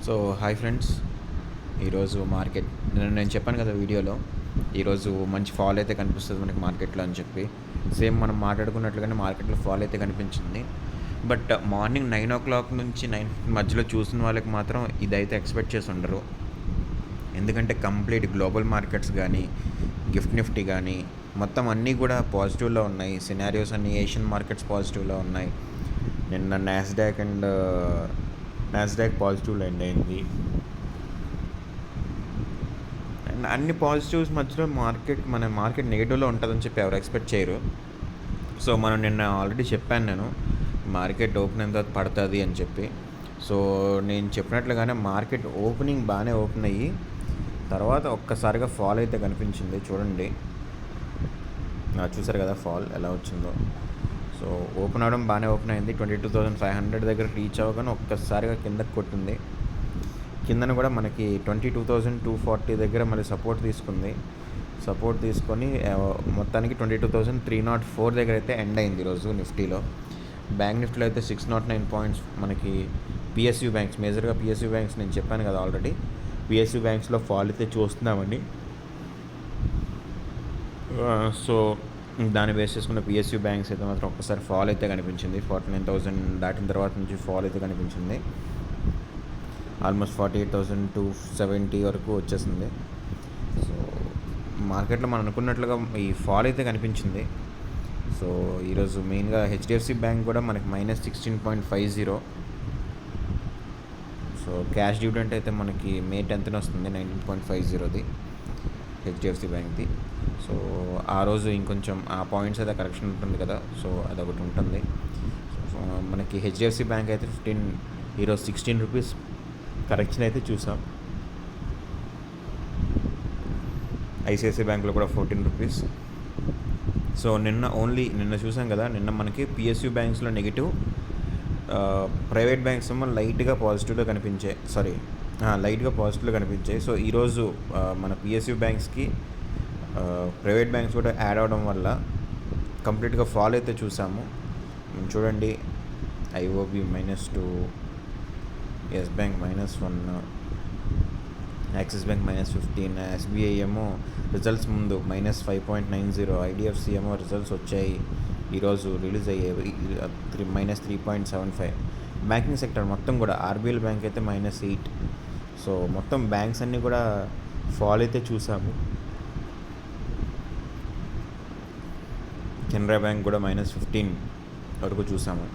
So hi friends, ఈరోజు market నేను చెప్పాను కదా వీడియోలో, ఈరోజు మంచి ఫాల్ అయితే కనిపిస్తుంది మనకి మార్కెట్లో అని చెప్పి. సేమ్ మనం మాట్లాడుకున్నట్లుగానే మార్కెట్లో ఫాల్ అయితే కనిపించింది. బట్ మార్నింగ్ 9 o'clock నుంచి 9 మధ్యలో చూసిన వాళ్ళకి మాత్రం ఇదైతే ఎక్స్పెక్ట్ చేసి ఉండరు. ఎందుకంటే కంప్లీట్ గ్లోబల్ మార్కెట్స్ కానీ, గిఫ్ట్ నిఫ్టీ కానీ మొత్తం అన్నీ కూడా పాజిటివ్లో ఉన్నాయి. సినారియోస్ అన్నీ ఏషియన్ మార్కెట్స్ పాజిటివ్లో ఉన్నాయి. నిన్న నాస్డాక్ పాజిటివ్లో ఎండ్ అయింది. అండ్ అన్ని పాజిటివ్స్ మధ్యలో మన మార్కెట్ నెగిటివ్లో ఉంటుందని చెప్పి ఎవరు ఎక్స్పెక్ట్ చేయరు. సో మనం నిన్న ఆల్రెడీ చెప్పాను, మార్కెట్ ఓపెన్ అయిన తర్వాత పడుతుంది అని చెప్పి. సో నేను చెప్పినట్లుగానే మార్కెట్ ఓపెనింగ్ బాగానే ఓపెన్ అయ్యి తర్వాత ఒక్కసారిగా ఫాల్ అయితే కనిపించింది. చూడండి, చూసారు కదా ఫాల్ ఎలా వచ్చిందో. సో ఓపెన్ అవడం బాగానే ఓపెన్ అయింది. 22,500 దగ్గర రీచ్ అవ్వగానే ఒక్కసారిగా కిందకి కొట్టింది. కిందన కూడా మనకి 22,240 దగ్గర మళ్ళీ సపోర్ట్ తీసుకొని మొత్తానికి 22,304 దగ్గర అయితే ఎండ్ అయింది ఈరోజు నిఫ్టీలో. బ్యాంక్ నిఫ్టీలో అయితే 609 పాయింట్స్ మనకి పిఎస్యూ బ్యాంక్స్, మేజర్గా పిఎస్యూ బ్యాంక్స్ నేను చెప్పాను కదా ఆల్రెడీ, పిఎస్యూ బ్యాంక్స్లో ఫాల్ అయితే చూస్తున్నామండి. సో దాన్ని బేస్ చేసుకున్న పిఎస్యూ బ్యాంక్స్ అయితే మాత్రం ఒక్కసారి ఫాల్ అయితే కనిపించింది. 49,000 దాటిన తర్వాత నుంచి ఫాల్ అయితే కనిపించింది. ఆల్మోస్ట్ 48,270 వరకు వచ్చేసింది. సో మార్కెట్లో మనం అనుకున్నట్లుగా ఈ ఫాల్ అయితే కనిపించింది. సో ఈరోజు మెయిన్గా హెచ్డిఎఫ్సి బ్యాంక్ కూడా మనకి -16.50. సో క్యాష్ డివిడెంట్ అయితే మనకి May 10th వస్తుంది, 19.50ది హెచ్డిఎఫ్సి బ్యాంక్ది. సో ఆ రోజు ఇంకొంచెం ఆ పాయింట్స్ అయితే కరెక్షన్ ఉంటుంది కదా, సో అదొకటి ఉంటుంది. సో మనకి హెచ్డిఎఫ్సి బ్యాంక్ అయితే ఈరోజు 16 రూపీస్ కరెక్షన్ అయితే చూసాం. ఐసిఐసిఐ బ్యాంక్లో కూడా 14 రూపీస్. సో నిన్న చూసాం కదా, నిన్న మనకి పిఎస్యూ బ్యాంక్స్లో నెగిటివ్, ప్రైవేట్ బ్యాంక్స్ ఏమో లైట్గా పాజిటివ్లో కనిపించాయి. సో ఈరోజు మన పిఎస్యూ బ్యాంక్స్కి ప్రైవేట్ బ్యాంక్స్ కూడా యాడ్ అవడం వల్ల కంప్లీట్గా ఫాల్ అయితే చూసాము. చూడండి, IOB -2, Yes Bank -1, Axis Bank -15, SBI ఏమో రిజల్ట్స్ ముందు -5.90, ఐడిఎఫ్సి ఏమో రిజల్ట్స్ వచ్చాయి ఈరోజు రిలీజ్ అయ్యాయి -3.75. బ్యాంకింగ్ సెక్టర్ మొత్తం కూడా ఆర్బీఎల్ బ్యాంక్ అయితే -8. సో మొత్తం బ్యాంక్స్ అన్నీ కూడా ఫాల్ అయితే చూసాము. కెనరా బ్యాంక్ కూడా -15 వరకు చూసాము.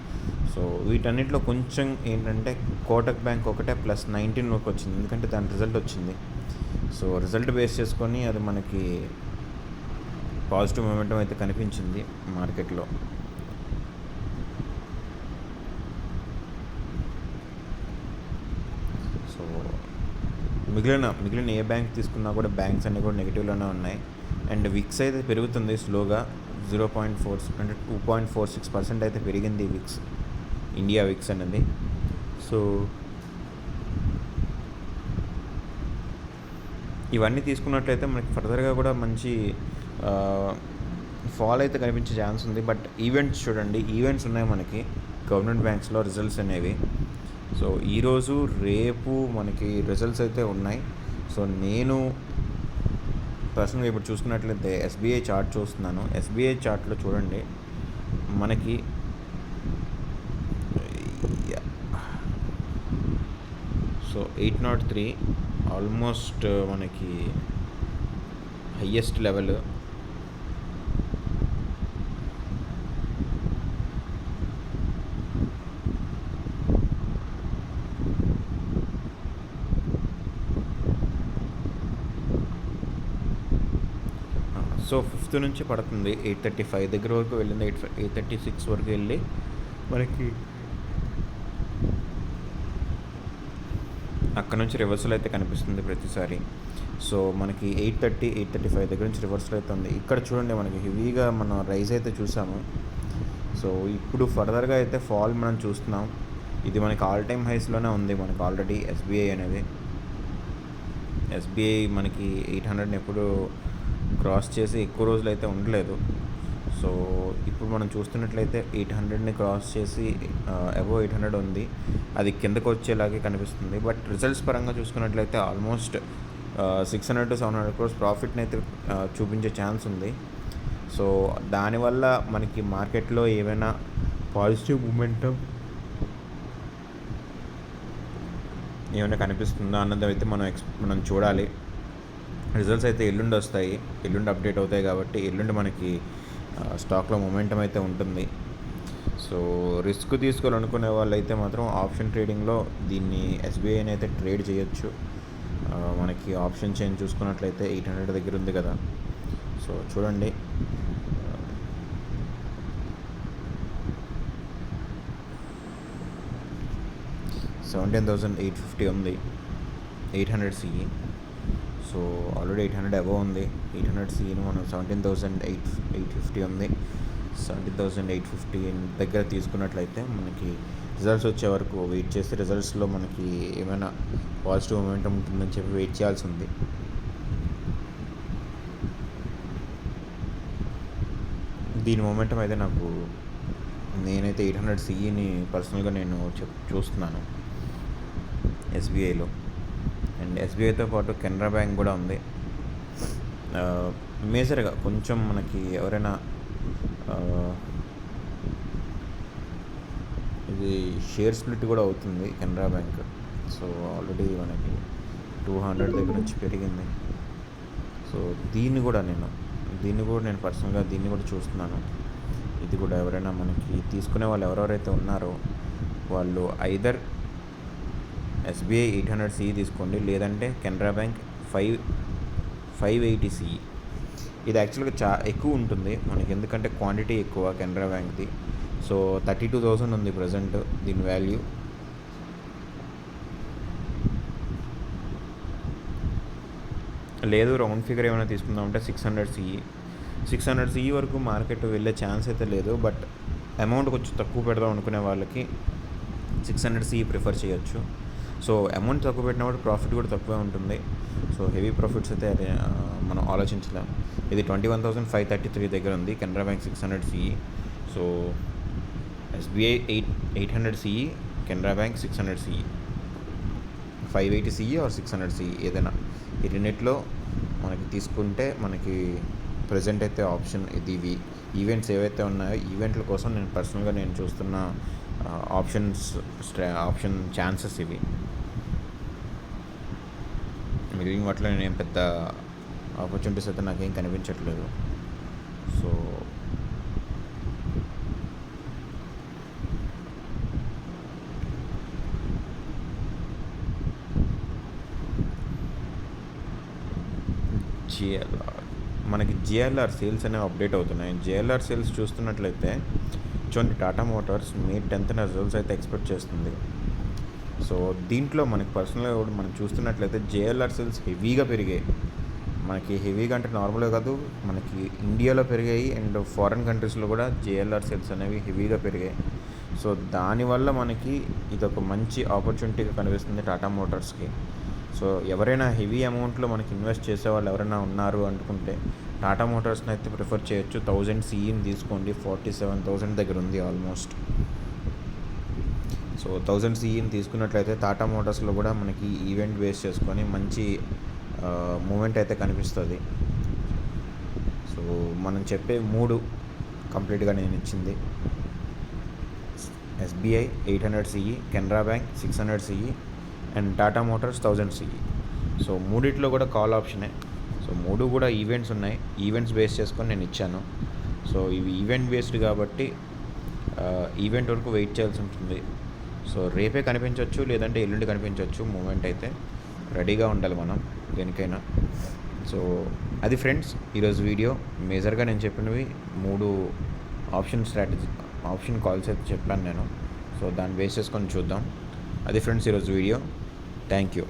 సో వీటన్నిటిలో కొంచెం ఏంటంటే కోటక్ బ్యాంక్ ఒకటే +19 వరకు వచ్చింది, ఎందుకంటే దాని రిజల్ట్ వచ్చింది. సో రిజల్ట్ బేస్ చేసుకొని అది మనకి పాజిటివ్ మొమెంటం అయితే కనిపించింది మార్కెట్లో. సో మిగిలిన ఏ బ్యాంక్ తీసుకున్నా కూడా బ్యాంక్స్ అన్నీ కూడా నెగిటివ్లోనే ఉన్నాయి. అండ్ విక్స్ అయితే పెరుగుతుంది స్లోగా, 0.4 అంటే 2.46% అయితే పెరిగింది విక్స్, ఇండియా విక్స్ అనేది. సో ఇవన్నీ తీసుకున్నట్లయితే మనకి ఫర్దర్గా కూడా మంచి ఫాల్ అయితే కనిపించే ఛాన్స్ ఉంది. బట్ ఈవెంట్స్ చూడండి, ఈవెంట్స్ ఉన్నాయి మనకి గవర్నమెంట్ బ్యాంక్స్లో రిజల్ట్స్ అనేవి. సో ఈరోజు రేపు మనకి రిజల్ట్స్ అయితే ఉన్నాయి. సో నేను పర్సనల్గా ఇప్పుడు చూసుకున్నట్లయితే ఎస్బీఐ చార్ట్ చూస్తున్నాను. ఎస్బీఐ చార్ట్లో చూడండి, మనకి సో 803 ఆల్మోస్ట్ మనకి హయ్యెస్ట్ లెవెల్. సో 5th నుంచి పడుతుంది, 835 దగ్గర వరకు వెళ్ళింది, 836 వరకు వెళ్ళి మనకి అక్కడ నుంచి రివర్సల్ అయితే కనిపిస్తుంది ప్రతిసారి. సో మనకి 830, 835 దగ్గర నుంచి రివర్సల్ అయితే ఉంది. ఇక్కడ చూడండి, మనకి హెవీగా మనం రైజ్ అయితే చూసాము. సో ఇప్పుడు ఫర్దర్గా అయితే ఫాల్ మనం చూస్తున్నాం. ఇది మనకి ఆల్ టైమ్ హైస్లోనే ఉంది మనకి ఆల్రెడీ ఎస్బీఐ అనేది. ఎస్బీఐ మనకి 800 ఎప్పుడు క్రాస్ చేసి ఎక్కువ రోజులు అయితే ఉండలేదు. సో ఇప్పుడు మనం చూస్తున్నట్లయితే 800ని క్రాస్ చేసి అబోవ్ 800 ఉంది. అది కిందకు వచ్చేలాగే కనిపిస్తుంది. బట్ రిజల్ట్స్ పరంగా చూసుకున్నట్లయితే ఆల్మోస్ట్ 600 to 700 crores ప్రాఫిట్ని అయితే చూపించే ఛాన్స్ ఉంది. సో దానివల్ల మనకి మార్కెట్లో ఏమైనా పాజిటివ్ మూమెంటం ఏమైనా కనిపిస్తుందా అన్నది అయితే మనం చూడాలి. రిజల్ట్స్ అయితే ఎల్లుండి వస్తాయి, ఎల్లుండి అప్డేట్ అవుతాయి కాబట్టి ఎల్లుండి మనకి స్టాక్లో మొమెంటం అయితే ఉంటుంది. సో రిస్క్ తీసుకోవాలనుకునే వాళ్ళు అయితే మాత్రం ఆప్షన్ ట్రేడింగ్లో దీన్ని ఎస్బీఐని అయితే ట్రేడ్ చేయొచ్చు. మనకి ఆప్షన్ చైన్ చూసుకున్నట్లయితే 800 దగ్గర ఉంది కదా. సో చూడండి, $17,850 ఉంది 800 సిఈ. సో ఆల్రెడీ 800 అబవ్ ఉంది. 800 సిఈని మనం 17,850 ఉంది. 17,850 దగ్గర తీసుకున్నట్లయితే మనకి రిజల్ట్స్ వచ్చే వరకు వెయిట్ చేస్తే రిజల్ట్స్లో మనకి ఏమైనా పాజిటివ్ మూమెంటం ఉంటుందని చెప్పి వెయిట్ చేయాల్సి ఉంది. దీని మూమెంటం అయితే నేనైతే 800 సిఈని పర్సనల్గా నేను చూస్తున్నాను ఎస్బీఐలో. అండ్ ఎస్బీఐతో పాటు కెనరా బ్యాంక్ కూడా ఉంది. మేజర్గా కొంచెం మనకి ఎవరైనా ఇది షేర్ స్ప్లిట్ కూడా అవుతుంది కెనరా బ్యాంక్. సో ఆల్రెడీ మనకి 200 దగ్గర నుంచి పెరిగింది. సో దీన్ని కూడా నేను పర్సనల్గా దీన్ని కూడా చూస్తున్నాను. ఇది కూడా ఎవరైనా మనకి తీసుకునే వాళ్ళు ఎవరెవరైతే ఉన్నారో వాళ్ళు ఐదర్ ఎస్బీఐ 800 సిఈ తీసుకోండి, లేదంటే కెనరా బ్యాంక్ 580 సిఈ. ఇది యాక్చువల్గా ఎక్కువ ఉంటుంది మనకి, ఎందుకంటే క్వాంటిటీ ఎక్కువ కెనరా బ్యాంక్ది. సో 32,000 ఉంది ప్రజెంట్ దీని వాల్యూ. లేదు రౌండ్ ఫిగర్ ఏమైనా తీసుకుందామంటే 600 సిఈ వరకు మార్కెట్ వెళ్ళే ఛాన్స్ అయితే లేదు. బట్ అమౌంట్ కొంచెం తక్కువ పెడదాం అనుకునే వాళ్ళకి 600 సిఈ ప్రిఫర్ చేయొచ్చు. సో అమౌంట్ తక్కువ పెట్టినప్పుడు ప్రాఫిట్ కూడా తక్కువే ఉంటుంది. సో హెవీ ప్రాఫిట్స్ అయితే మనం ఆలోచించలేం. ఇది 21,533 దగ్గర ఉంది Canara Bank 600 CE. So SBI 800 CE, Canara Bank 600 CE, 580 CE or 600 CE ఏదైనా ఈ రెండిట్లో మనకి తీసుకుంటే మనకి ప్రజెంట్ అయితే ఆప్షన్ ఇవి ఈవెంట్స్ ఏవైతే ఉన్నాయో ఈవెంట్ల కోసం నేను పర్సనల్గా చూస్తున్న ఆప్షన్ ఛాన్సెస్ ఇవి. మిగిలిన వాటిలో నేనేం పెద్ద ఆపర్చునిటీస్ అయితే నాకేం కనిపించట్లేదు. సో మనకి జిఎల్ఆర్ సేల్స్ అనేవి అప్డేట్ అవుతున్నాయి. జిఎల్ఆర్ సేల్స్ చూస్తున్నట్లయితే చూడండి, Tata Motors May 10th results అయితే ఎక్స్పెక్ట్ చేస్తుంది. సో దీంట్లో మనకి పర్సనల్గా కూడా మనం చూస్తున్నట్లయితే జేఎల్ఆర్ సేల్స్ హెవీగా పెరిగాయి. మనకి హెవీగా అంటే నార్మల్గా కాదు, మనకి ఇండియాలో పెరిగాయి అండ్ ఫారిన్ కంట్రీస్లో కూడా జేఎల్ఆర్ సేల్స్ అనేవి హెవీగా పెరిగాయి. సో దానివల్ల మనకి ఇదొక మంచి ఆపర్చునిటీగా కనిపిస్తుంది టాటా మోటార్స్కి. సో ఎవరైనా హెవీ అమౌంట్లో మనకి ఇన్వెస్ట్ చేసే వాళ్ళు ఎవరైనా ఉన్నారు అనుకుంటే టాటా మోటార్స్ని అయితే ప్రిఫర్ చేయొచ్చు. 1000 సిఈని తీసుకోండి, 47,000 దగ్గర ఉంది ఆల్మోస్ట్. సో 1000 సిఈని తీసుకున్నట్లయితే టాటా మోటార్స్లో కూడా మనకి ఈవెంట్ బేస్ చేసుకొని మంచి మూమెంట్ అయితే కనిపిస్తుంది. సో మనం చెప్పే 3 కంప్లీట్గా నేను ఇచ్చింది SBI 800 CE, Canara Bank 600 CE and Tata Motors 1000 CE. So మూడిట్లో కూడా కాల్ ఆప్షనే. సో 3 కూడా ఈవెంట్స్ ఉన్నాయి, ఈవెంట్స్ బేస్ చేసుకొని నేను ఇచ్చాను. సో ఇవి ఈవెంట్ బేస్డ్ కాబట్టి ఈవెంట్ వరకు వెయిట్ చేయాల్సి ఉంటుంది. సో రేపే కనిపించవచ్చు, లేదంటే ఎల్లుండి కనిపించవచ్చు. మూమెంట్ అయితే రెడీగా ఉండాలి మనం దేనికైనా. సో అది ఫ్రెండ్స్ ఈరోజు వీడియో. మేజర్గా నేను చెప్పినవి 3 ఆప్షన్ కాల్స్ అయితే చెప్పాను నేను. సో దాన్ని బేస్ చేసుకొని చూద్దాం. అది ఫ్రెండ్స్ ఈరోజు వీడియో. Thank you.